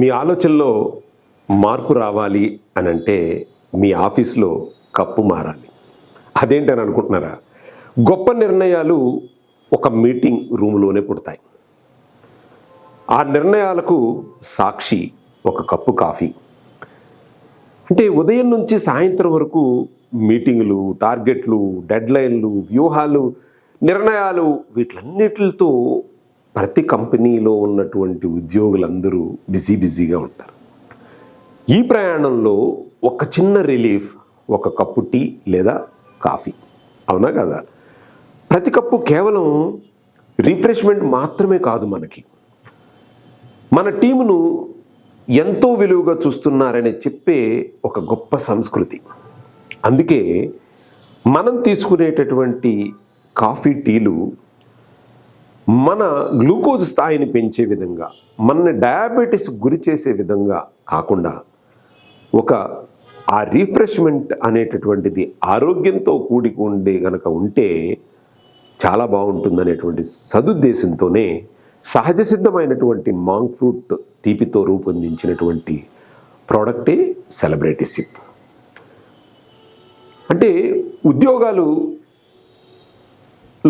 మీ ఆలోచనలో మార్పు రావాలి అని అంటే మీ ఆఫీస్లో కప్పు మారాలి. అదేంటని అనుకుంటున్నారా? గొప్ప నిర్ణయాలు ఒక మీటింగ్ రూమ్లోనే పుడతాయి. ఆ నిర్ణయాలకు సాక్షి ఒక కప్పు కాఫీ. అంటే ఉదయం నుంచి సాయంత్రం వరకు మీటింగులు, టార్గెట్లు, డెడ్లైన్లు, వ్యూహాలు, నిర్ణయాలు వీటన్నిటితో ప్రతి కంపెనీలో ఉన్నటువంటి ఉద్యోగులందరూ బిజీగా ఉంటారు. ఈ ప్రయాణంలో ఒక చిన్న రిలీఫ్ ఒక కప్పు టీ లేదా కాఫీ. అవునా కదా? ప్రతి కప్పు కేవలం రిఫ్రెష్మెంట్ మాత్రమే కాదు, మన టీమును ఎంతో విలువగా చూస్తున్నారని చెప్పే ఒక గొప్ప సంస్కృతి. అందుకే మనం తీసుకునేటటువంటి కాఫీ, టీలు మన గ్లూకోజ్ స్థాయిని పెంచే విధంగా, మనని డయాబెటీస్ గురి చేసే విధంగా కాకుండా ఆ రిఫ్రెష్మెంట్ అనేటటువంటిది ఆరోగ్యంతో కూడి ఉంటే చాలా బాగుంటుందనేటువంటి సదుద్దేశంతోనే సహజ సిద్ధమైనటువంటి మాంక్ ఫ్రూట్ తీపితో రూపొందించినటువంటి ప్రోడక్టే సెలబ్రిటీ సిప్. అంటే ఉద్యోగాలలో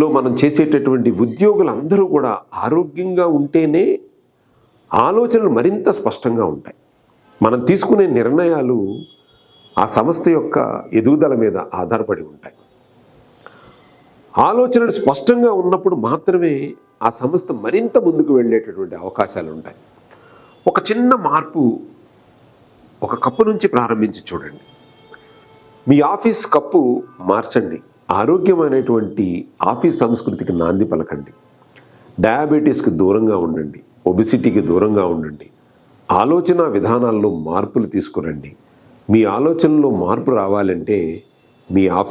మనం చేసేటటువంటి ఉద్యోగులందరూ కూడా ఆరోగ్యంగా ఉంటేనే ఆలోచనలు మరింత స్పష్టంగా ఉంటాయి. మనం తీసుకునే నిర్ణయాలు ఆ సంస్థ యొక్క ఎదుగుదల మీద ఆధారపడి ఉంటాయి. ఆలోచనలు స్పష్టంగా ఉన్నప్పుడు మాత్రమే ఆ సంస్థ మరింత ముందుకు వెళ్ళేటటువంటి అవకాశాలు ఉంటాయి. ఒక చిన్న మార్పు ఒక కప్పు నుంచి ప్రారంభించి చూడండి. మీ ఆఫీస్ కప్పు మార్చండి. ఆరోగ్యమైనటువంటి ఆఫీస్ సంస్కృతికి నాంది పలకండి. డయాబెటీస్కి దూరంగా ఉండండి. ఒబిసిటీకి దూరంగా ఉండండి. ఆలోచన విధానాల్లో మార్పులు తీసుకురండి. మీ ఆలోచనలో మార్పు రావాలంటే మీ ఆఫీస్